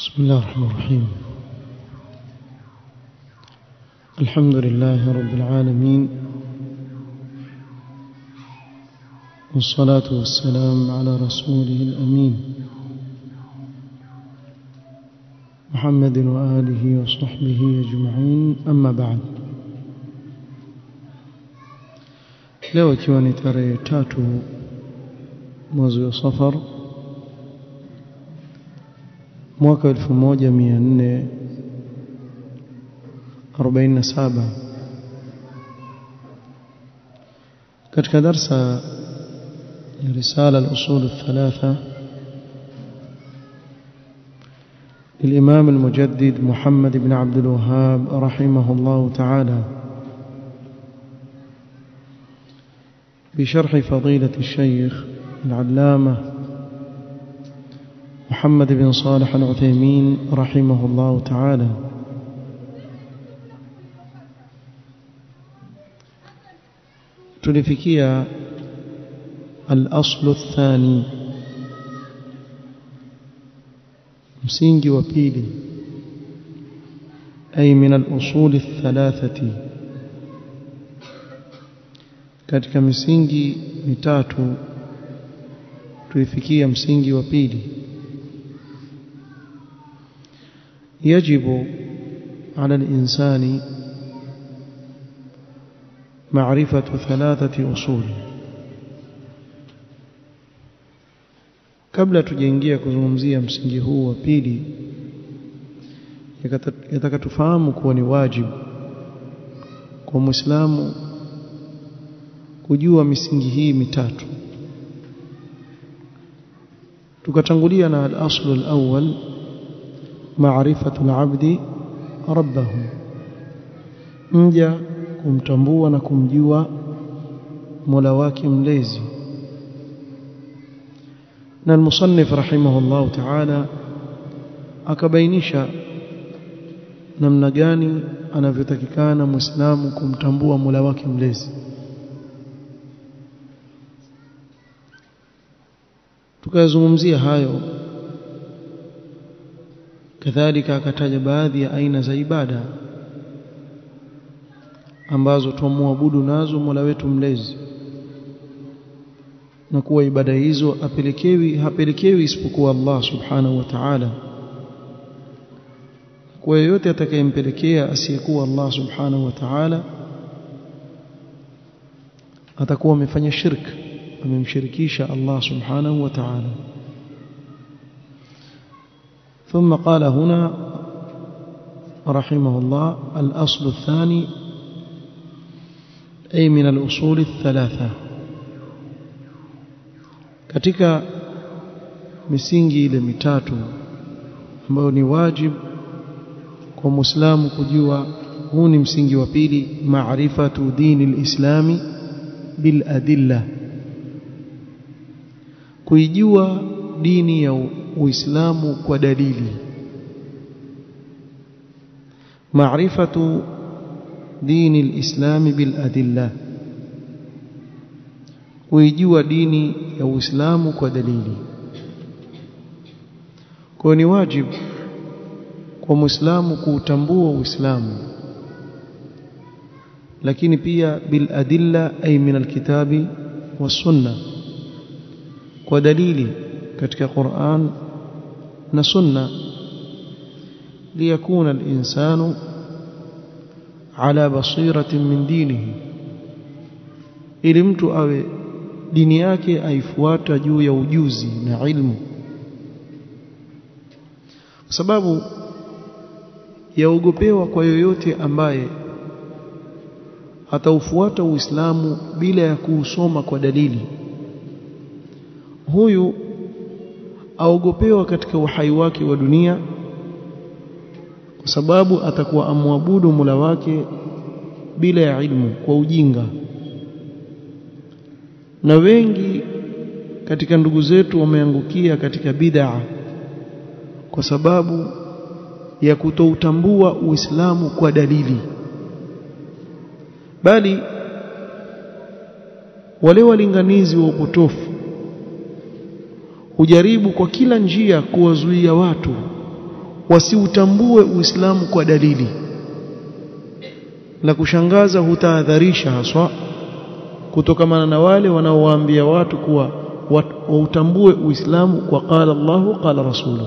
بسم الله الرحمن الرحيم. الحمد لله رب العالمين، والصلاة والسلام على رسوله الأمين محمد وآله وصحبه أجمعين. أما بعد، leo ikiwa ni tarehe 3 mwezi wa Safar mwaka 1447, katika darsa ya risala al-usul al-thalatha للإمام المجدد محمد بن عبد الوهاب رحمه الله تعالى، بشرح فضيلة الشيخ العلامة محمد بن صالح العثيمين رحمه الله تعالى. tulifikia al-aslu athani, msingi wa pili, ay min al-usul athalathati, katika misingi mitatu tulifikia msingi wa pili. يجب على الإنسان معرفة 3 أصول. kabla tujaingia kuzungumzia msingi huu wa pili, yatakatufahamu kuwa ni wajibu kwa Muislamu kujua misingi hii mitatu. tukatangulia na al-aslu al-awwal, maarifatu al-abdi rabbahu, mja kumtambua na kumjua Mola wake mlezi. na al-musannif rahimahullah ta'ala akabainisha namna gani anavyotakikana Muislamu kumtambua Mola wake mlezi. tukazungumzia hayo, kadhalika akataja baadhi ya aina za ibada ambazo tumwabudu nazo Mola wetu mlezi, na kuwa ibada hizo hapelekewi isipokuwa Allah subhanahu wa ta'ala. kwa yote atakayempelekea asiyekuwa Allah subhanahu wa ta'ala atakuwa amefanya shirk, amemshirikisha Allah subhanahu wa ta'ala. ثم قال هنا رحمه الله الأصل الثاني، أي من الأصول الثلاثة، katika misingi ile mitatu ambayo ni wajib kwa Muislamu kujua. huu ni msingi wa pili, maarifatu dini al-islami bil adilla, kuijua dini ya Uislamu kwa dalili. maarifatu dini al-islami bil adilla, kuijua dini ya Uislamu kwa dalili. kwa ni wajibu kwa Muislamu kuutambua Uislamu, lakini pia bil adilla, ay min al-kitabi was sunna, kwa dalili katika Qur'an na sunna. liyakuna al-insanu ala basiratin min dinihi, ili mtu awe dini yake aifuata juu ya ujuzi na ilmu, kwa sababu yaogopewa kwa yoyote ambaye ataufuata Uislamu bila ya kuusoma kwa dalili. huyu aogopewa katika uhai wake wa dunia, kwa sababu atakuwa amwabudu Mola wake bila ya ilmu, kwa ujinga. na wengi katika ndugu zetu wameangukia katika bid'a kwa sababu ya kutoutambua Uislamu kwa dalili. bali wale walinganizi wa upotofu hujaribu kwa kila njia kuwazuia watu wasiutambue Uislamu kwa dalili. La kushangaza, hutahadharisha haswa kutokamana na wale wanaowaambia watu kuwa wautambue Uislamu kwa qala Allahu qala rasuluhu.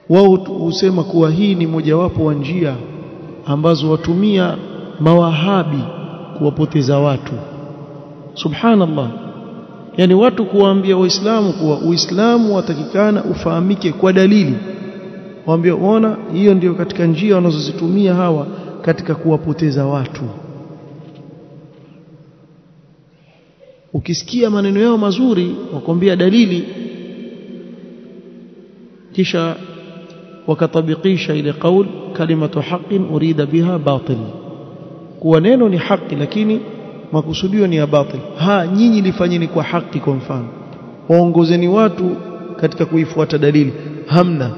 Wao husema kuwa hii ni mojawapo wa njia ambazo watumia mawahabi kuwapoteza watu. Subhanallah. Yani watu kuwaambia Waislamu kuwa Uislamu watakikana ufahamike kwa dalili. Waambia ona, hiyo ndio katika njia wanazozitumia hawa katika kuwapoteza watu. Ukisikia maneno yao mazuri wakwambia dalili, kisha wakatabikisha ile qaul kalimatu haqqin urida biha batil, kuwa neno ni haki lakini makusudio ni ya batil. Nyinyi lifanyeni kwa haki. Kwa mfano, waongozeni watu katika kuifuata dalili, hamna.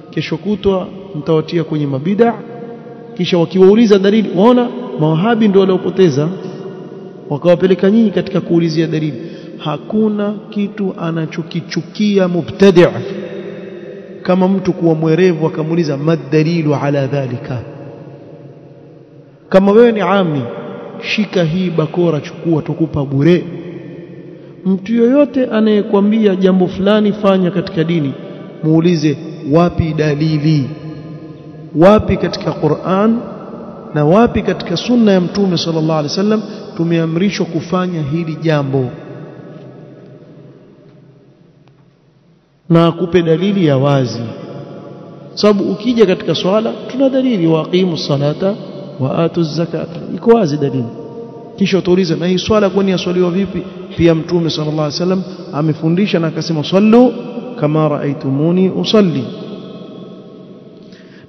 Kesho kutwa mtawatia kwenye mabida, kisha wakiwauliza dalili, waona mawahabi ndio waliopoteza, wakawapeleka nyinyi katika kuulizia dalili. Hakuna kitu anachokichukia mubtadi' kama mtu kuwa mwerevu akamuuliza madalilu ala dhalika. Kama wewe ni ami, shika hii bakora, chukua, tukupa bure. Mtu yoyote anayekwambia jambo fulani fanya katika dini, muulize wapi dalili, wapi katika Qur'an na wapi katika sunna ya Mtume sallallahu alaihi wasallam tumeamrishwa kufanya hili jambo, na akupe dalili ya wazi. Sababu ukija katika swala tuna dalili, waqimu salata wa atu zakata, iko wazi dalili. Kisha utauliza, na hii swala kwani yaswaliwa vipi? Pia Mtume sallallahu alaihi wasallam amefundisha na akasema sallu kama raaitumuni usalli.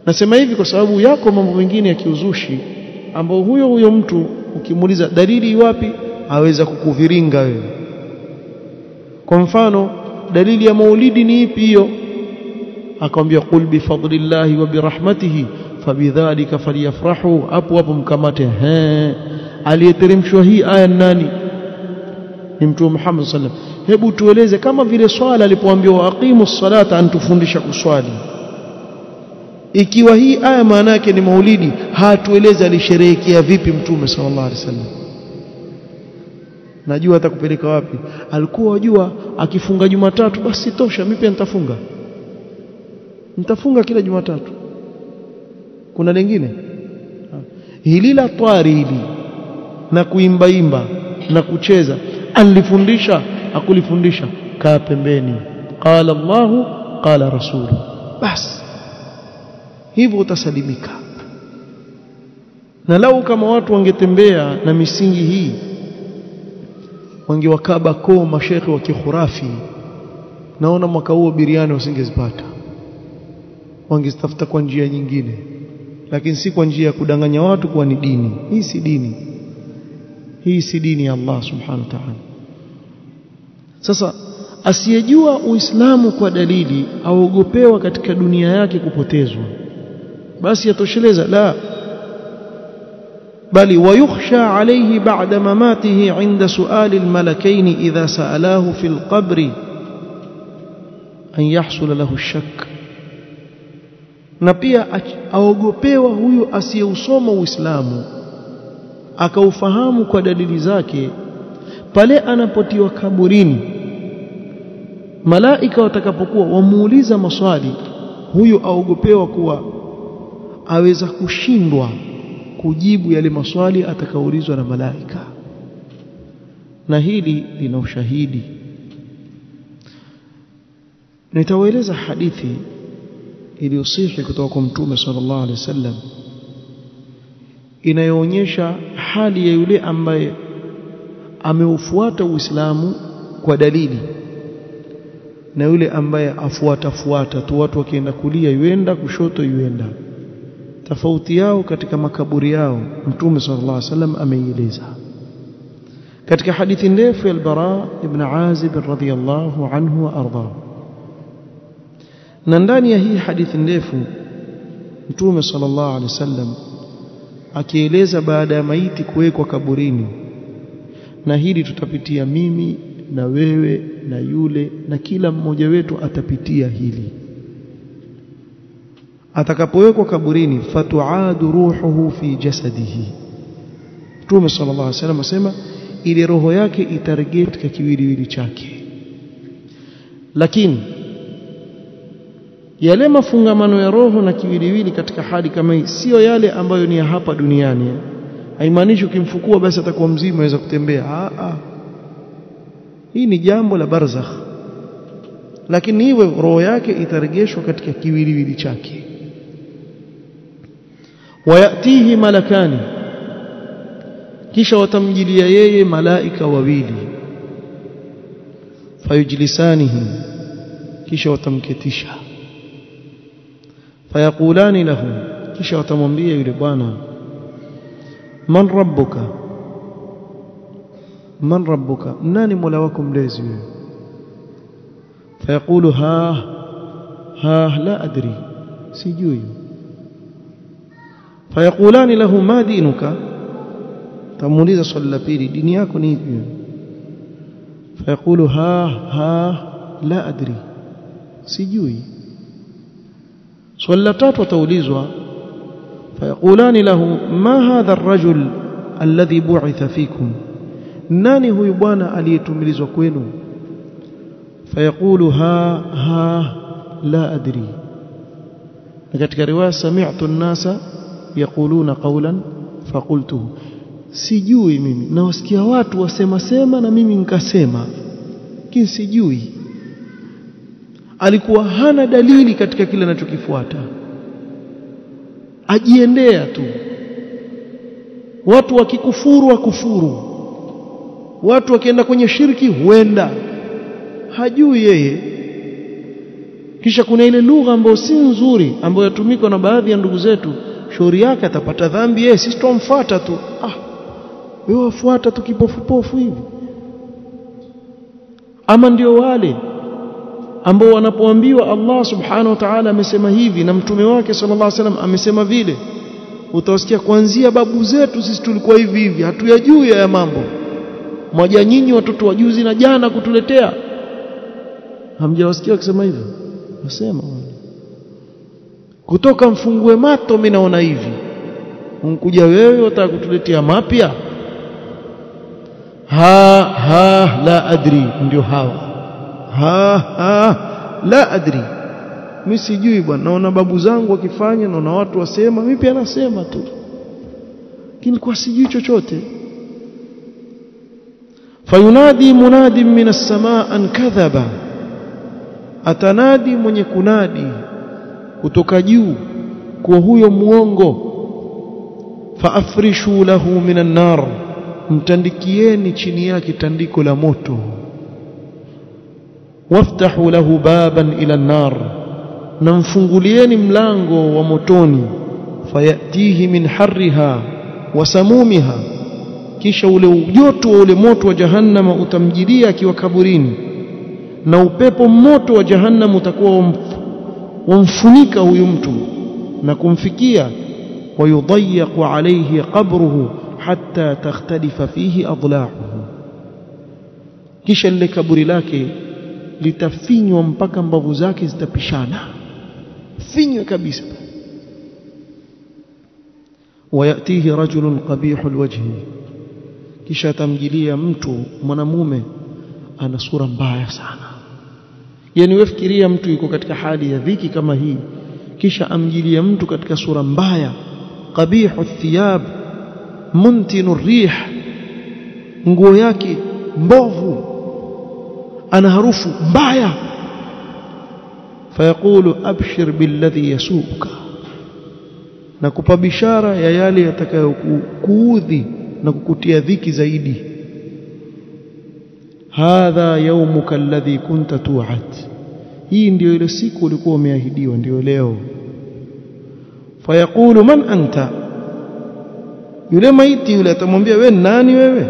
Nasema hivi kwa sababu yako mambo mengine ya kiuzushi ambao huyo mtu ukimuuliza dalili wapi aweza kukuviringa wewe. Kwa mfano, dalili ya maulidi ni ipi hiyo? Akamwambia qul bi fadlillahi wa bi rahmatihi fabidhalika falyafrahu. Hapo mkamate. Aliyeteremshwa hii aya nani? Ni Mtume Muhammad sallallahu alaihi wasallam. Hebu tueleze, kama vile swala alipoambiwa aqimus salata, antufundisha kuswali. Ikiwa hii aya maana yake ni maulidi, hatueleza alisherehekea vipi Mtume sallallahu alaihi wasallam. Najua atakupeleka wapi. Alikuwa wajua akifunga Jumatatu basi tosha, mimi pia nitafunga kila Jumatatu. Kuna lingine? Hili la twari hili na kuimbaimba na kucheza, alifundisha akulifundisha? Kaa pembeni. Qala Allahu qala rasuluhu, basi hivyo utasalimika. Na lau kama watu wangetembea na misingi hii, wangewakaba koo mashekhi wa kikhurafi, naona mwaka huo biriani wasingezipata, wangestafuta kwa njia nyingine, lakini si kwa njia ya kudanganya watu kuwa ni dini. Hii si dini, hii si dini ya Allah subhanahu wa ta'ala. Sasa asiyejua Uislamu kwa dalili aogopewa katika dunia yake kupotezwa, basi yatosheleza? La, bali wayukhsha alayhi ba'da mamatihi 'inda su'ali al-malakain idha sa'alahu fi al-qabri an yahsul lahu ash-shakk. Na pia aogopewa huyu asiyeusoma Uislamu akaufahamu kwa dalili zake, pale anapotiwa kaburini, malaika watakapokuwa wamuuliza maswali, huyu aogopewa kuwa aweza kushindwa kujibu yale maswali atakaulizwa na malaika. Na hili lina ushahidi. Nitawaeleza hadithi iliyosihi kutoka kwa Mtume sallallahu alaihi wasallam inayoonyesha hali ya yule ambaye ameufuata Uislamu kwa dalili na yule ambaye afuata tu, watu wakienda kulia yuenda, kushoto yuenda. Tofauti yao katika makaburi yao Mtume sallallahu alaihi wasallam ameieleza katika hadithi ndefu ya al-Bara ibn Azib radhiyallahu anhu wa ardhahu. Na ndani ya hii hadithi ndefu Mtume sallallahu alaihi wasallam akieleza baada ya maiti kuwekwa kaburini, na hili tutapitia mimi na wewe na yule na kila mmoja wetu atapitia hili. Atakapowekwa kaburini, fatuadu ruhuhu fi jasadihi. Mtume sallallahu alaihi wasallam asema ile roho yake itarejea katika kiwiliwili chake. Lakini yale mafungamano ya roho na kiwiliwili katika hali kama hii sio yale ambayo ni ya hapa duniani. Haimaanishi ukimfukua basi atakuwa mzima aweza kutembea. Hii ni jambo la barzakh. Lakini hiyo roho yake itarejeshwa katika kiwiliwili chake. Wayatihi malakani, kisha watamjilia yeye malaika wawili. Fayujlisanihi, kisha watamketisha. Fayaqulani lahu, kisha watamwambia yule bwana, man rabbuka, man rabbuka, nani mola wako mlezi wewe? Fayaqulu la adri, sijui. Fayaqulani lahu ma dinuka, tamuuliza swali la pili, dini yako ni ipi? Fayaqulu la adri, sijui. Swali la tatu ataulizwa, fayaqulani lahu ma hadha ar-rajul alladhi bu'itha fikum, nani huyu bwana aliyetumilizwa kwenu? Fayaqulu la adri. Na katika riwaya sami'tu an-nasa yaquluna qawlan faqultuhu, sijui mimi, na wasikia watu wasema na mimi nikasema, lakini sijui. Alikuwa hana dalili katika kile anachokifuata, ajiendea tu. Watu wakikufuru wakufuru, watu wakienda kwenye shirki huenda, hajui yeye. Kisha kuna ile lugha ambayo si nzuri ambayo yatumika na baadhi ya ndugu zetu, shauri yake atapata dhambi yeye, sisi tumfuata tu. Wewe wafuata tu kipofu hivi. Ama ndio wale ambao wanapoambiwa Allah subhanahu wa ta'ala amesema hivi na mtume wake sallallahu alaihi wasallam amesema vile, utawasikia kuanzia babu zetu sisi tulikuwa hivi, hatuyajui haya mambo. Mmoja nyinyi watoto wa juzi na jana kutuletea. Hamjawasikia wakisema hivyo? Wasema kutoka mfungue mato mimi naona hivi. Unkuja wewe utaka kutuletea mapya? La adri, ndio hawa. La adri, mimi sijui bwana, naona babu zangu wakifanya, naona watu wasema, mimi pia nasema tu, lakini kwa sijui chochote. Fayunadi munadi minas samaa an kadhaba, atanadi mwenye kunadi kutoka juu kwa huyo muongo. Faafrishu lahu minan nar, mtandikieni chini yake tandiko la moto. Waftahu lahu baban ila an-nar, namfungulieni mlango wa motoni. Fayatihi min harriha wa samumiha, kisha ule ujoto wa ule moto wa jahannama utamjilia akiwa kaburini, na upepo moto wa jahannam utakuwa wamfunika huyu mtu na kumfikia. Wayudayyiqu alayhi qabruhu hatta takhtalifa fihi adla'uhu, kisha lile kaburi lake litafinywa mpaka mbavu zake zitapishana, finywe kabisa. Wayatihi rajulun qabihul wajhi, kisha tamjilia mtu mwanamume ana sura mbaya sana. Yani wewe fikiria mtu yuko katika hali ya dhiki kama hii, kisha amjilia mtu katika sura mbaya, qabihu thiyab, muntinu rih, nguo yake mbovu, ana harufu mbaya. Fayaqulu abshir billadhi yasuuka, na kupa bishara ya yale yatakayokuudhi na kukutia dhiki zaidi. Hadha yawmuka alladhi kunta tu'ad, hii ndio ile siku ulikuwa umeahidiwa, ndio leo. Fayaqulu man anta, yule maiti yule atamwambia wewe nani wewe?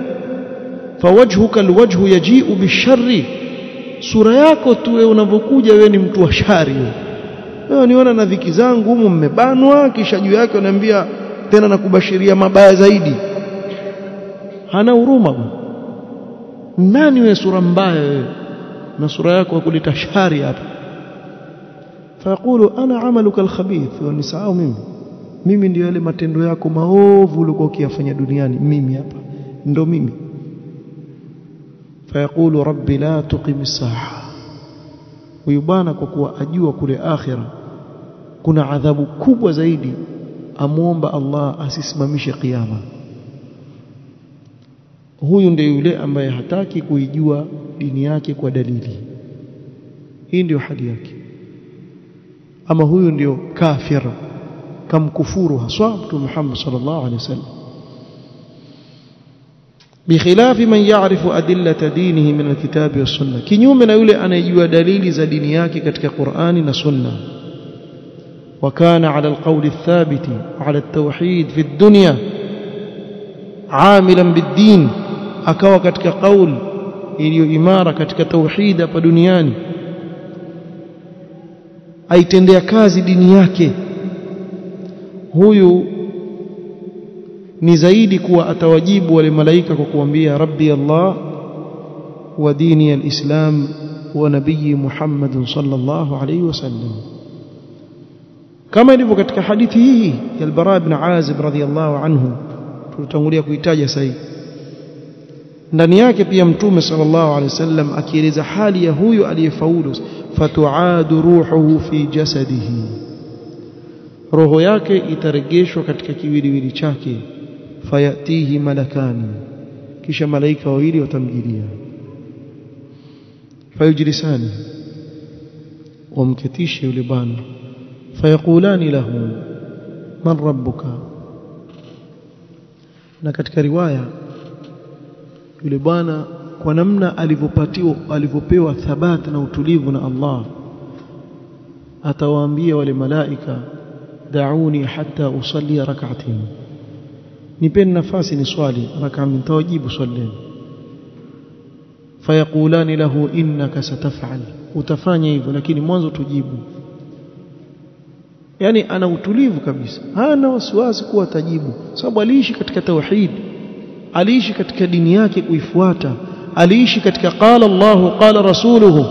Fawajhuka alwajhu yaji'u bisharri, sura yako tu wewe unavokuja wewe ni mtu wa shari. Wewe niona na dhiki zangu humu mmebanwa, kisha juu yake unaniambia tena nakubashiria mabaya zaidi. Hana huruma bwana. nani wewe sura mbaya wewe na sura yako ya kuleta shari hapa fayaqulu ana amaluka alkhabith wa nisa'u mimi ndio yale matendo yako maovu ulikuwa ukiyafanya duniani mimi hapa ndo mimi fayaqulu rabbi la tuqim as-sa'a huyu bwana kwa kuwa ajua kule akhira kuna adhabu kubwa zaidi amuomba Allah asisimamishe kiyama huyu ndiye yule ambaye hataki kuijua dini yake kwa dalili hii ndio hali yake ama huyu ndio kafir kamkufuru haswa Mtume Muhammad sallallahu alaihi wasallam بخلاف من يعرف أدلة دينه من الكتاب والسنة kinyume na yule anayejua dalili za dini yake katika Qur'ani na Sunna وكان على القول الثابت على التوحيد في الدنيا عاملا بالدين akawa katika kauli iliyo imara katika tauhid hapa duniani aitendea kazi dini yake huyu ni zaidi kuwa atawajibu wale malaika kwa kuambia rabbi Allah wa dini alislam wa nabii Muhammad sallallahu alayhi wasallam kama ilivyo katika hadithi hii ya al-Bara ibn Azib radhiyallahu anhu tutangulia kuitaja sasa ndani yake pia mtume sallallahu alayhi wasallam akieleza hali ya huyu aliyefaulu fatuadu ruhuhu fi jasadihi roho yake itarejeshwa katika kiwiliwili chake fayatihi malakani kisha malaika wawili watamjilia fayujlisani wamketishe yule bwana fayaqulani lahu man rabbuka na katika riwaya yule bwana kwa namna alivyopewa thabati na utulivu na Allah atawaambia wale malaika da'uni hatta usalli rak'atayn nipeni nafasi ni swali rak'a nitawajibu swaleni fayaqulani lahu innaka sataf'al utafanya hivyo lakini mwanzo tujibu yani ana utulivu kabisa hana wasiwasi kuwa tajibu sababu aliishi katika tauhid aliishi katika dini yake kuifuata aliishi katika qala Allahu qala rasuluhu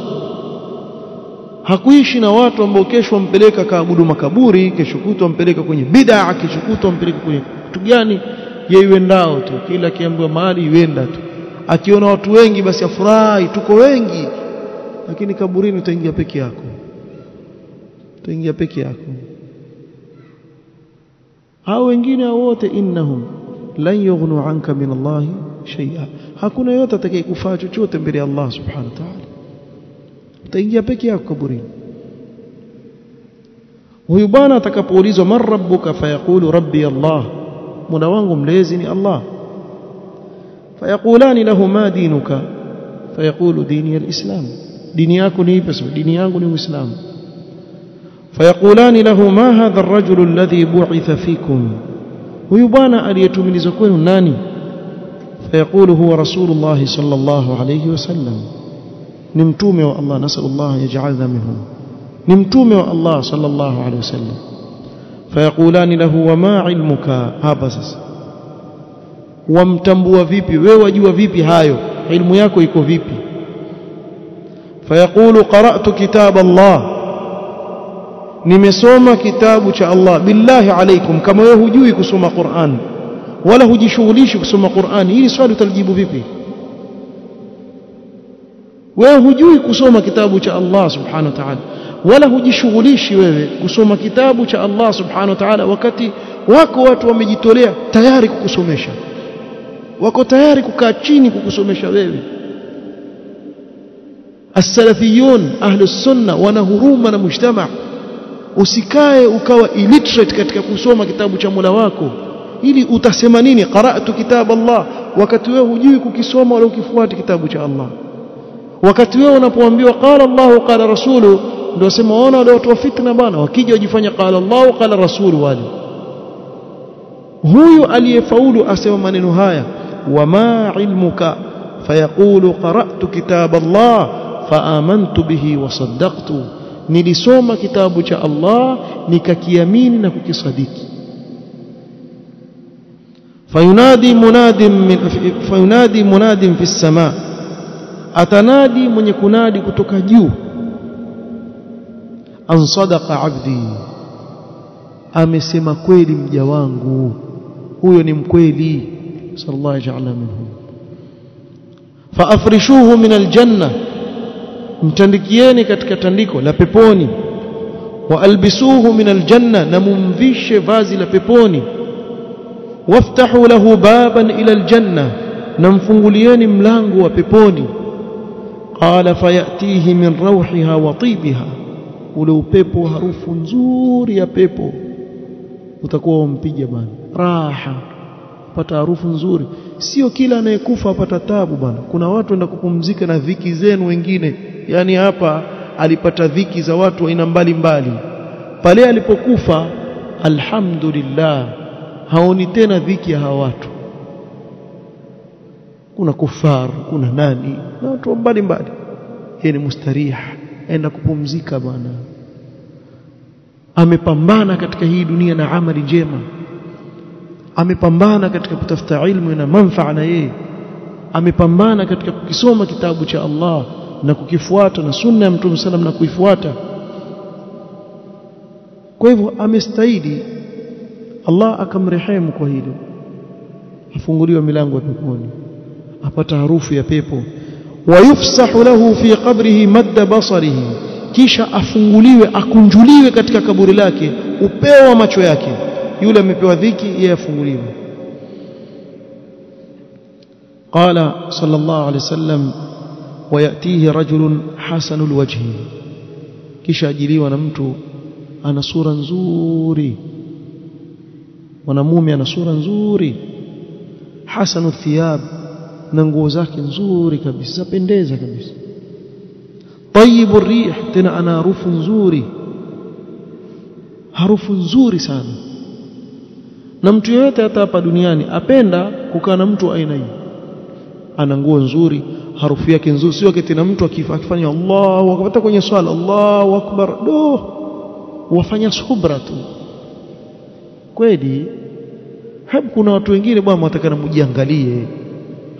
hakuishi na watu ambao kesho wampeleka kaabudu makaburi kesho kutwa wampeleka kwenye bid'a kesho kutwa wampeleka kwenye kitu gani yeye yuendao tu kila kiambiwa mahali yuenda tu akiona watu wengi basi afurahi tuko wengi lakini kaburini utaingia peke yako hao wengine wote innahum lan yughnu anka min Allah shay'a hakuna yote atakayekufaa chochote mbele ya Allah subhanahu wa ta'ala utaingia peke yako kaburini huyu bwana atakapoulizwa man rabbuka fayaqulu rabbi Allah mola wangu mlezi ni Allah fayaqulani lahu ma dinuka fayaqulu dini alislam dini yako ni ipi dini yangu ni uislamu fayaqulani lahu ma hadha ar-rajulu alladhi bu'itha fikum huyu bwana aliyetumilizwa kwenu nani fayaqulu huwa rasulullah sallallahu alayhi wasallam ni mtume wa Allah nasallallahu yaj'alna minhum ni mtume wa Allah sallallahu alayhi wasallam fayaqulani lahu wa ma ilmuka hapa sasa wamtambua vipi wewe wajua vipi hayo ilmu yako iko vipi fayaqulu qara'tu kitab Allah nimesoma kitabu cha Allah billahi alaikum kama wewe hujui kusoma Qur'an wala hujishughulishi kusoma Qur'an hili swali utalijibu vipi wewe hujui kusoma kitabu cha Allah subhanahu wa ta'ala wala hujishughulishi wewe kusoma kitabu cha Allah subhanahu wa ta'ala wakati wako watu wamejitolea tayari kukusomesha wako tayari kukaa chini kukusomesha wewe as-salafiyun ahlus sunna wana huruma na mujtama usikae ukawa illiterate katika kusoma kitabu cha Mola wako ili utasema nini qara'tu kitab Allah wakati wewe hujui kukisoma wala ukifuata kitabu cha Allah wakati wewe unapoambiwa qala Allah qala rasulu ndio sema waona wale watu wa fitna bana wakija wajifanya qala Allah qala rasulu wale huyu aliyefaulu asema maneno haya wama ilmuka fayaqulu qara'tu kitab Allah faamantu bihi wa saddaqtu nilisoma kitabu cha Allah nikakiamini na kukisadiki fayunadi munadin fi as-samaa atanadi mwenye kunadi kutoka juu, an sadaqa abdi, amesema kweli mja wangu, huyo ni mkweli. sallallahu alaihi wasallam. Fa afrishuhu min aljanna, mtandikieni katika tandiko la peponi. Wa albisuhu min aljanna, na mumvishe vazi la peponi. Waftahu lahu baban ila aljanna, na mfungulieni mlango wa peponi. Qala fayatihi min rawhiha wa tibiha, ule upepo, harufu nzuri ya pepo utakuwa umpiga bana, raha, pata harufu nzuri. Sio kila anayekufa apata tabu bana. Kuna watu wenda kupumzika na dhiki zenu wengine, yani hapa alipata dhiki za watu aina mbalimbali, pale alipokufa alhamdulillah haoni tena dhiki ya hawa watu. Kuna kufar, kuna nani na watu mbalimbali, yeye ni mustarih, aenda kupumzika bwana. Amepambana katika hii dunia na amali njema, amepambana katika kutafuta ilmu na manfaa na yeye, amepambana katika kukisoma kitabu cha Allah na kukifuata na sunna ya Mtume sallam na kuifuata. Kwa hivyo amestahili, Allah akamrehemu kwa hilo, afunguliwa milango ya peponi, apata harufu ya pepo. Wa yufsahu lahu fi qabrihi madda basarihi, kisha afunguliwe, akunjuliwe katika kaburi lake upeo wa macho yake. Yule amepewa dhiki, yeye afunguliwe. Qala sallallahu alayhi wasallam, wa yatihi rajulun hasanul wajhi, kisha ajiliwa na mtu ana sura nzuri, mwanamume ana sura nzuri, hasanu thiyab, na nguo zake nzuri kabisa, pendeza kabisa. Tayyibur rih, tena ana harufu nzuri, harufu nzuri sana. Na mtu yeyote hata hapa duniani apenda kukaa na mtu aina hii, ana nguo nzuri, harufu yake nzuri. Sio tena mtu akifanya Allahu akbar kwenye swala, Allahu akbar, wafanya subra tu. Kweli kuna watu wengine bwana watakana mjiangalie,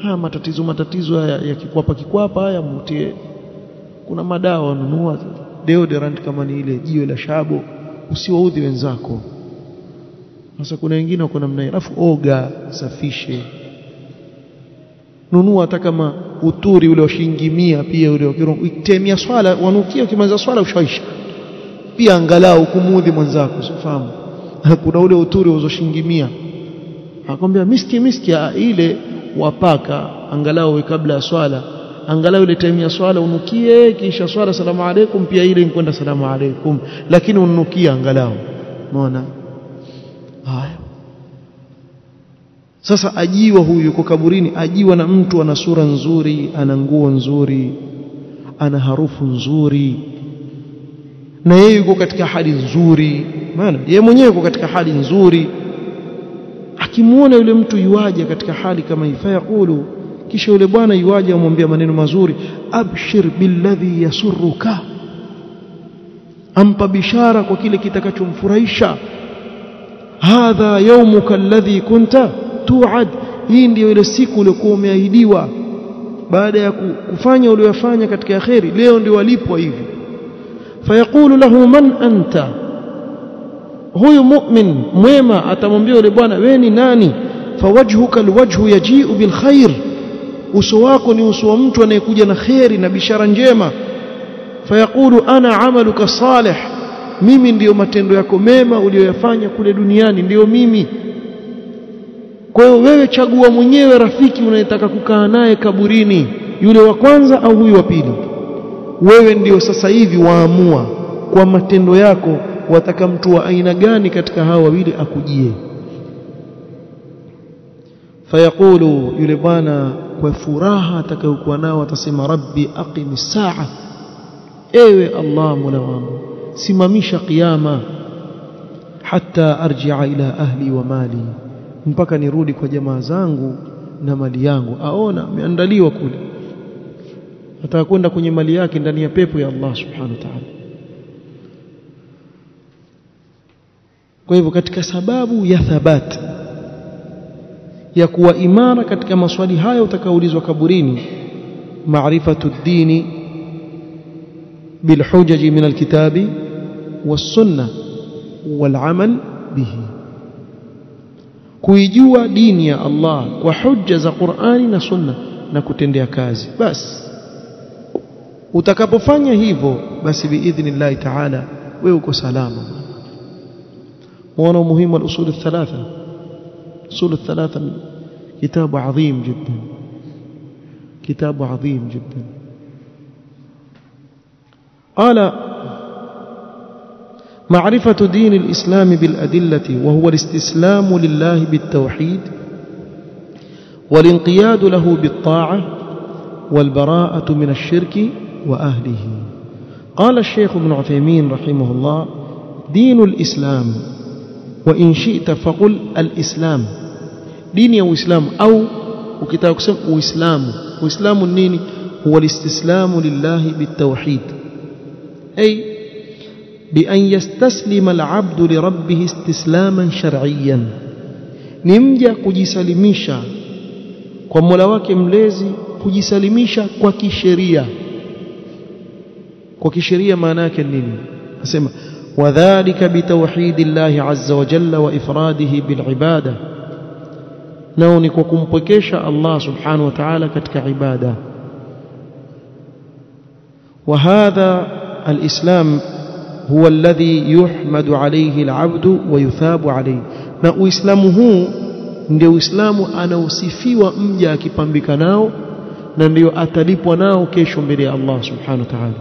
haya matatizo haya ya kikwapa haya mtie. Kuna madawa nunua deodorant kama ni ile jiwe la shabo, usiwaudhi wenzako. Sasa kuna wengine wako namna hiyo, alafu oga, safishe. Nunua hata kama uturi ule wa shilingi 100 pia ule ukitemia swala, wanukia ukimaliza swala ushaisha. Pia angalau kumuudhi mwenzako, usifahamu. Kuna ule uturi wa shilingi 100. Akwambia miski ile wapaka angalau kabla ya swala, angalau ile time ya swala unukie, kisha swala salamu alaykum, pia ile inkwenda salamu alaykum, lakini unukia angalau. Unaona haya? Sasa ajiwa huyu yuko kaburini, ajiwa na mtu ana sura nzuri, ana nguo nzuri, ana harufu nzuri, na yeye yuko katika hali nzuri. Maana yeye mwenyewe yuko katika hali nzuri. Akimuona yule mtu yuaje katika hali kama hii, fayaqulu, kisha yule bwana yuaje amwambia maneno mazuri, abshir billadhi yasurruka, ampa bishara kwa kile kitakachomfurahisha. Hadha yawmuka alladhi kunta tu'ad, hii ndio ile siku uliyokuwa umeahidiwa. Baada ya kufanya uliyofanya katika khairi, leo ndio walipwa hivi. Fayaqulu lahu man anta, huyu mu'min mwema atamwambia yule bwana, wewe ni nani? Fawajhuka alwajhu yaji'u bilkhair, uso wako ni uso wa mtu anayekuja na khairi na bishara njema. Fayaqulu ana amaluka salih, mimi ndiyo matendo yako mema uliyoyafanya kule duniani, ndiyo mimi. Kwa hiyo wewe chagua mwenyewe rafiki unayetaka kukaa naye kaburini, yule wa kwanza au huyu wa pili. Wewe ndiyo sasa hivi waamua kwa matendo yako wataka mtu wa aina gani katika hawa wawili akujie. Fayaqulu, yule bwana kwa furaha atakayokuwa nao atasema, rabbi aqimis saa, ewe Allah mola wangu simamisha kiyama, hatta arji'a ila ahli wa mali, mpaka nirudi kwa jamaa zangu na mali yangu. Aona ameandaliwa kule, atakwenda kwenye mali yake ndani ya pepo ya Allah subhanahu wa ta'ala. Kwa hivyo katika sababu ya thabati ya kuwa imara katika maswali haya utakaoulizwa kaburini, معرفة الدين بالحجج من الكتاب والسنة والعمل به kuijua dini ya Allah kwa hujja za Qur'ani na Sunna na kutendea kazi. Basi utakapofanya hivyo, basi biidhnillah ta'ala wewe uko salama. Muona muhimu al-usul al-thalatha. usul al-thalatha kitabu adhim jiddan, kitabu adhim jiddan. قال معرفة دين الإسلام بالأدلة وهو الاستسلام لله بالتوحيد والانقياد له بالطاعة والبراءة من الشرك وأهله. قال الشيخ ابن عثيمين رحمه الله: دين الإسلام، وإن شئت فقل الإسلام، دين وإسلام أو وكتاب وإسلام. وإسلام النين هو الاستسلام لله بالتوحيد، أي بأن يستسلم العبد لربه استسلاما شرعيا. نمجا kujisalimisha kwa Mola wake mlezi, kujisalimisha kwa kisheria. Kwa kisheria maana yake nini? Nasema wadhālika bitawhīdillahi 'azza wa jalla wa ifradihi bil ibada, nao ni kwa kumpwekesha Allah subhanahu wa ta'ala katika ibada. Wa hadha al-islam huwa alladhi yuhmadu alayhi al-'abdu wa yuthabu alayhi, na uislamu huu ndio uislamu anaosifiwa mja akipambika nao, na ndio atalipwa nao kesho mbele ya Allah subhanahu wa ta'ala.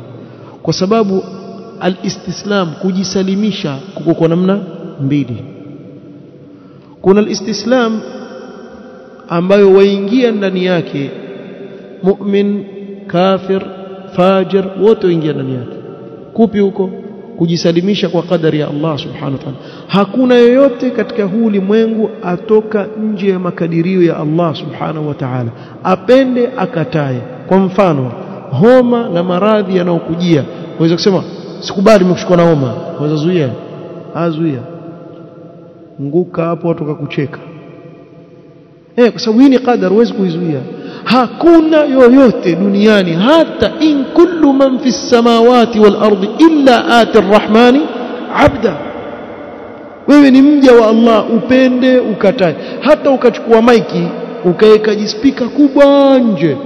Kwa sababu al-istislam, kujisalimisha, kuko kwa namna mbili. Kuna al-istislam ambayo waingia ndani yake mu'min, kafir, fajir, wote waingia ndani yake. Kupi huko? Kujisalimisha kwa kadari ya Allah subhanahu wa ta'ala. Hakuna yoyote katika huu ulimwengu atoka nje ya makadirio ya Allah subhanahu wa ta'ala, apende akatae. Kwa mfano homa na maradhi yanayokujia, unaweza kusema sikubali nimekushikwa na homa, unaweza zuia? Azuia, nguka hapo watu wakakucheka. Kwa sababu hii ni qadar, huwezi kuizuia. Hakuna yoyote duniani, hata in kullu man fi samawati wal ardi illa ati arrahmani abda. Wewe ni mja wa Allah, upende ukatae. Hata ukachukua maiki ukaweka jispika kubwa nje,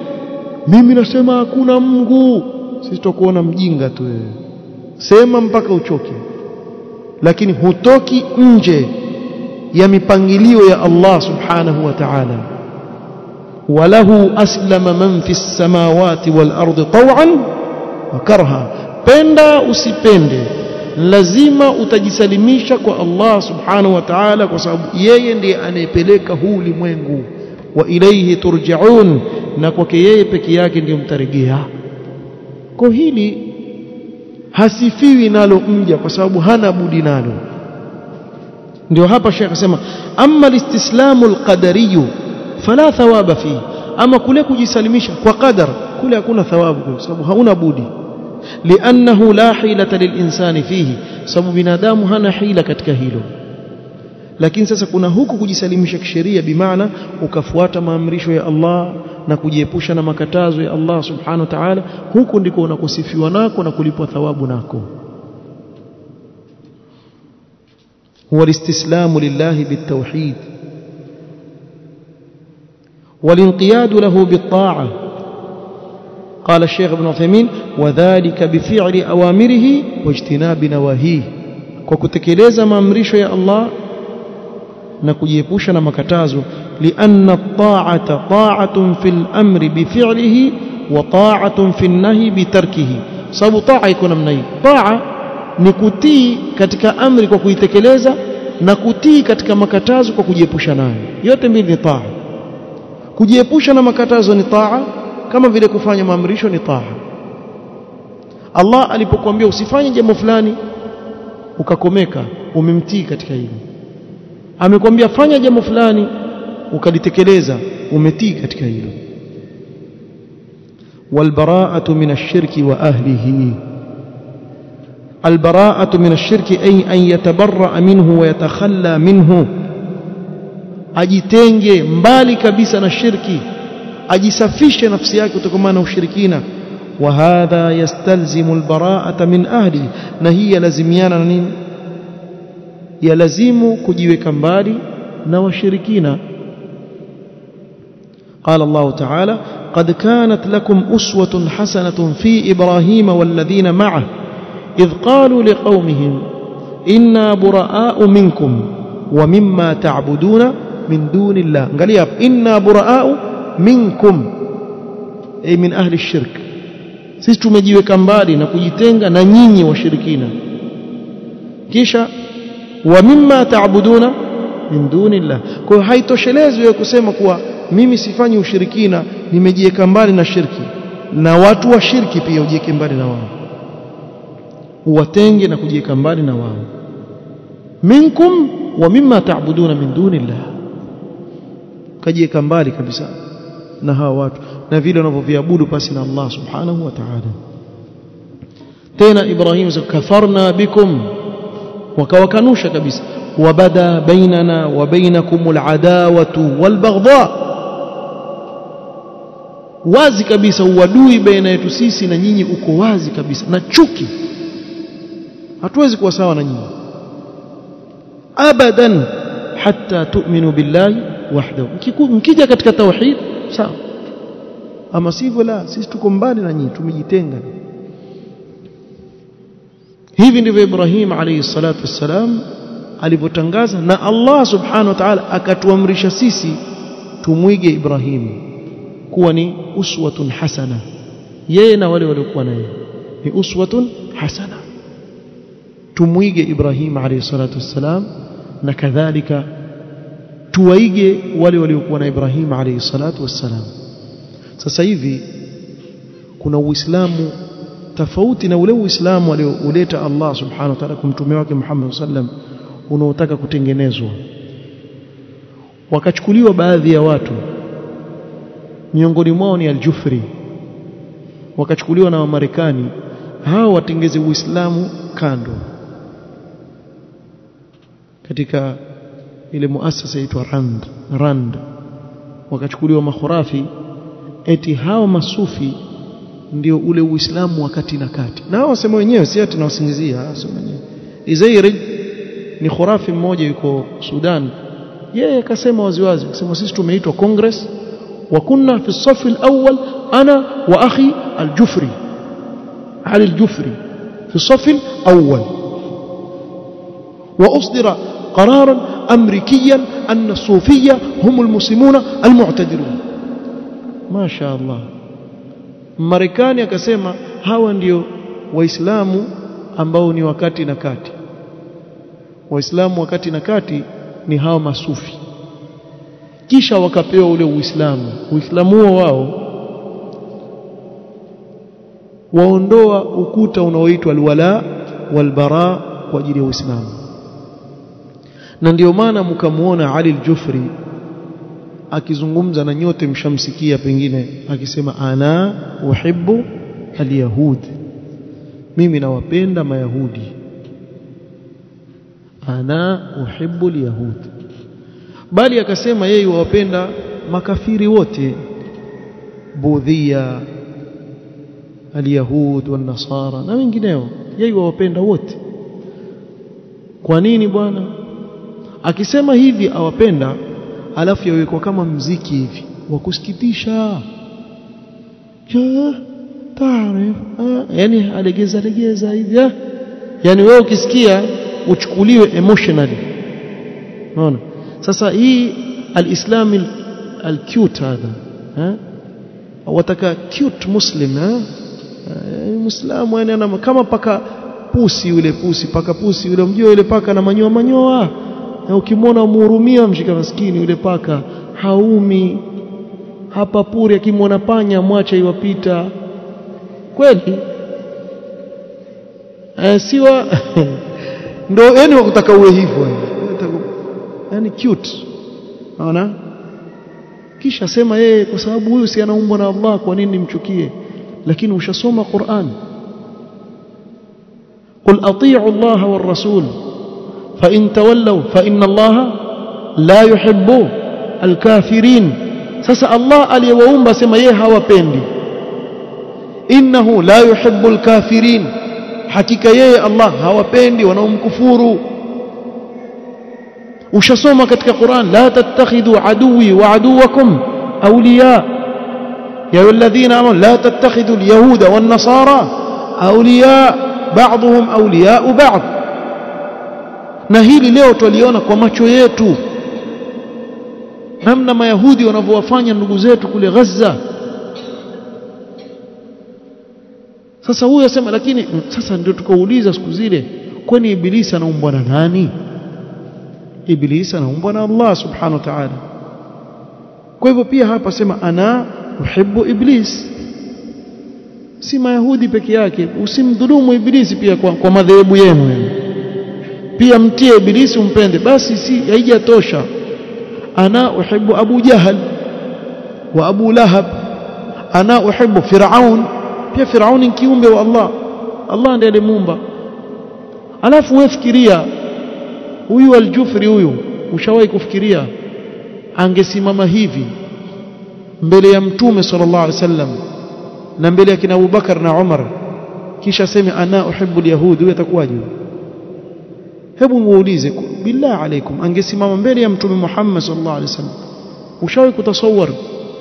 mimi nasema hakuna Mungu, sisi tutakuona mjinga tu wewe. Sema mpaka uchoke, lakini hutoki nje ya mipangilio ya Allah subhanahu wa ta'ala. Walahu aslama man fi samawati wal ardi taw'an wa karha, penda usipende, lazima utajisalimisha kwa Allah subhanahu wa ta'ala, kwa sababu yeye ndiye anayepeleka huu ulimwengu. Wa ilayhi turja'un, na kwake yeye peke yake ndiyo mtarejea. Kwa hili hasifiwi nalo mja, kwa sababu hana budi nalo. Ndio hapa Sheikh akasema amma al-istislamu al-qadariyu fala thawaba fi, ama kule kujisalimisha kwa qadar kule hakuna thawabu, kwa sababu hauna budi. Li'annahu la hilata lil-insani fihi, sababu binadamu hana hila katika hilo. Lakini sasa kuna huku kujisalimisha kisheria, bimaana ukafuata maamrisho ya Allah na kujiepusha na makatazo ya Allah subhanahu wa ta'ala, huku ndiko unakusifiwa nako na kulipwa thawabu nako. هو الاستسلام لله بالتوحيد والانقياد له بالطاعة. قال الشيخ ابن عثيمين وذلك بفعل أوامره واجتناب نواهيه، وكتكليز maamrisho ya Allah na kujiepusha na makatazo. لأن الطاعة طاعة في الأمر بفعله وطاعة في النهي بتركه. sababu طاعة يكون namna hii. طاعة ni kutii katika amri kwa kuitekeleza, na kutii katika makatazo kwa kujiepusha nayo. Yote mbili ni taa. Kujiepusha na makatazo ni taa, kama vile kufanya maamrisho ni taa. Allah alipokuambia usifanye jambo fulani ukakomeka, umemtii katika hilo. Amekwambia fanya jambo fulani ukalitekeleza, umetii katika hilo. Walbara'atu minash shirki wa ahlihi. البراءة من الشرك أي أن يتبرأ منه ويتخلى منه, ajitenge mbali kabisa na shirki, ajisafishe nafsi yake kutokana na ushirikina. Wa hadha yastalzimu albara'ata min ahli, na hii lazimiana na nini? Yalazimu kujiweka mbali na washirikina. قال الله تعالى قد كانت لكم أسوة حسنة في إبراهيم والذين معه إذ قالوا لقومهم إنا براء منكم ومما تعبدون من دون الله. قال يا إنا براء منكم أي من أهل الشرك. sisi tumejiweka mbali na kujitenga na nyinyi washirikina. Kisha wa mimma ta'buduna min dunillah. Kwa hiyo haitoshelezi wewe kusema kuwa mimi sifanyi ushirikina, nimejiweka mbali na shirki, na watu wa shirki pia ujiweke mbali na wao, uwatenge na kujiweka mbali na wao. Minkum wa mimma ta'buduna min dunillah, kajiweka mbali kabisa na hawa watu na vile wanavyoviabudu pasi na Allah subhanahu wa ta'ala. Tena Ibrahim kafarna bikum, wakawakanusha kabisa. Wabada bainana wa bainakumul adawatu wal baghdha, wazi kabisa uadui baina yetu sisi na nyinyi uko wazi kabisa, na chuki, hatuwezi kuwa sawa na nyinyi abadan hatta tu'minu billahi wahdahu. Mkija katika tauhid sawa, ama sivyo la, sisi tuko mbali na nyinyi, tumejitenga. Hivi ndivyo Ibrahim alayhi salatu wassalam alivyotangaza, na Allah subhanahu wa ta'ala akatuamrisha sisi tumwige Ibrahim kuwa ni uswatun hasana. Yeye na wale waliokuwa naye ni uswatun hasana, tumwige Ibrahim alayhi salatu wassalam, na kadhalika tuwaige wale waliokuwa na Ibrahim alayhi salatu wassalam. Sasa hivi kuna Uislamu tofauti na ule Uislamu alioleta Allah subhanahu wa ta'ala kwa mtume wake Muhammad sallam, unaotaka kutengenezwa. Wakachukuliwa baadhi ya watu, miongoni mwao ni Al-Jufri, wakachukuliwa na Wamarekani, hao watengeze Uislamu kando katika ile muasasa inaitwa Rand. Wakachukuliwa makhurafi, eti hao masufi ndio ule Uislamu wakati na kati. Na hao wasema wenyewe, si ati tunawasingizia, wasema wenyewe. Izairi ni khurafi mmoja yuko Sudan, yeye akasema waziwazi, akasema sisi tumeitwa Congress wa kunna fi safi al-awwal ana wa akhi al-Jufri Ali al-Jufri fi safi al-awwal, wa usdira qararan amrikiyan anna as-sufiyya hum al-muslimuna al-mu'tadilun. Ma sha Allah. Marekani akasema hawa ndio waislamu ambao ni wakati na kati. Waislamu wakati na kati ni hawa masufi. Kisha wakapewa ule Uislamu wao waondoa ukuta unaoitwa alwala walbara kwa ajili ya Uislamu. Na ndio maana mkamuona Ali al-Jufri akizungumza, na nyote mshamsikia pengine akisema ana uhibbu al-yahud, mimi nawapenda mayahudi. Ana uhibbu al-yahud, bali akasema yeye wawapenda makafiri wote, budhia, al-yahud wan nasara na wengineo, yeye wawapenda wote. Kwa nini bwana? Akisema hivi awapenda, alafu yawekwa kama mziki hivi wa kusikitisha, taarif, yani alegeza hivi, yani wewe ukisikia uchukuliwe emotionally. Unaona? Sasa hii al-Islam al-cute hadha, wataka cute muslim, Muislamu yani ana kama paka pusi, yule pusi, paka pusi yule, mjua yule paka na manyoa, na ukimwona umhurumia, mshika maskini yule paka, haumi hapa puri, akimwona panya mwacha iwapita kweli. Siwa ndio yani wakutaka uwe hivyo, yani cute, unaona? Kisha sema yeye kwa sababu huyu si anaumbwa na Allah, kwa nini nimchukie? Lakini ushasoma Qur'an, qul atii'u Allah war rasul fa in tawallaw fa inna Allah la yuhibbu al-kafirin. sasa Allah aliyewaumba sema yeye hawapendi, innahu la yuhibbul kafirin, hakika yeye Allah hawapendi wanaomkufuru. Ushasoma katika Qur'an, la tattakhidhu aduwi wa aduwakum awliya ya ayyuhalladhina amanu la tattakhidhu alyahuda wan nasara awliya ba'dhum awliya ba'd. Na hili leo tuliona kwa macho yetu namna mayahudi wanavyowafanya ndugu zetu kule Gaza. Sasa huyu asema, lakini sasa ndio tukauliza siku zile, kwani ibilisi anaumbwa na nani? Ibilisi anaumbwa na Allah subhanahu wa ta'ala. Kwa hivyo pia hapa sema ana uhibbu iblis, si mayahudi peke yake. Usimdhulumu ibilisi pia kwa madhehebu yenu, pia mtie ibilisi umpende, basi si haijatosha. Ana uhibbu Abu Jahal wa Abu Lahab, ana uhibbu Firaun, pia Firaun ni kiumbe wa Allah, Allah ndiye alimuumba. Alafu wewe fikiria huyu Al-Jufri huyu, ushawahi kufikiria angesimama hivi mbele ya Mtume sallallahu alaihi wasallam na mbele ya kina Abu Bakar na Umar, kisha aseme ana uhibbu al-yahud, huyo atakuwaje? Hebu muulize billah alaikum, angesimama mbele ya Mtume Muhammad sallallahu alaihi wasallam, ushawahi kutasawwar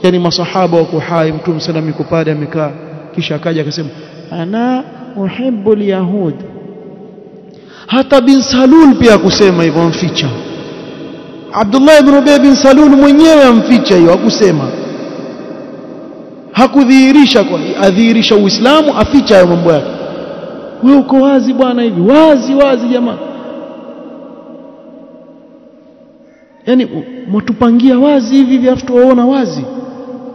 yani masahaba wako hai, Mtume sallam yuko pale amekaa, kisha akaja akasema ana uhibbu al-yahud? Hata bin Salul pia kusema hivyo, amficha. Abdullah ibn Ubay bin Salul mwenyewe amficha hiyo, hakusema, hakudhihirisha, kwa adhihirisha Uislamu, aficha hayo mambo yake. Wewe uko wazi bwana hivi, wazi wazi jamaa, yani mtupangia wazi hivi hivi afu tuwaona wazi,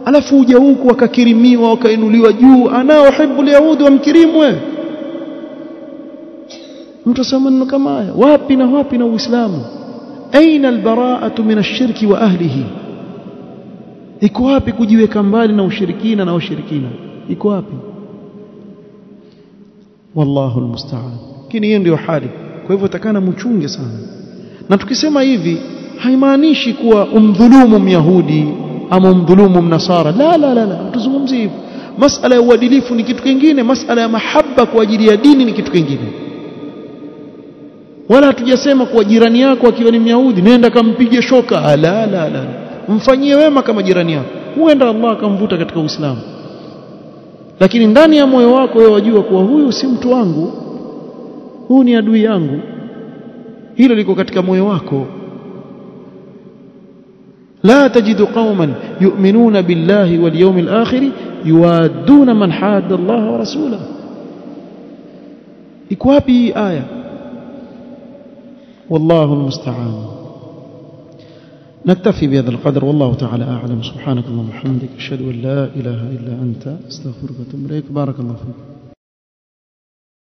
alafu uje huku wakakirimiwa wakainuliwa juu, ana uhibbu al-yahud wa mkirimu wewe. Mtu asema neno kama haya, wapi na wapi na Uislamu? Aina albara'atu min ash-shirki wa ahlihi? Iko wapi kujiweka mbali na ushirikina na washirikina? Iko wapi? Wallahu almusta'an. Lakini hiyo ndio hali. Kwa hivyo takana mchunge sana. Na tukisema hivi haimaanishi kuwa umdhulumu Myahudi ama umdhulumu Mnasara, la la la, tuzungumzie hivyo. Masala ya uadilifu ni kitu kingine, masala ya mahaba kwa ajili ya dini ni kitu kingine. Wala hatujasema kwa jirani yako akiwa ni Myahudi nenda kampige shoka, la la la, mfanyie wema kama jirani yako, huenda Allah akamvuta katika Uislamu. Lakini ndani ya moyo wako wewe wajua kuwa huyu si mtu wangu, huyu ni adui yangu, hilo liko katika moyo wako. لا تجد قوما يؤمنون بالله واليوم الآخر يوادون من حاد الله ورسوله. إكوابي آية والله المستعان. نكتفي بهذا القدر والله تعالى أعلم. سبحانك اللهم وبحمدك أشهد أن لا إله إلا أنت أستغفرك وأتوب إليك. بارك الله فيك.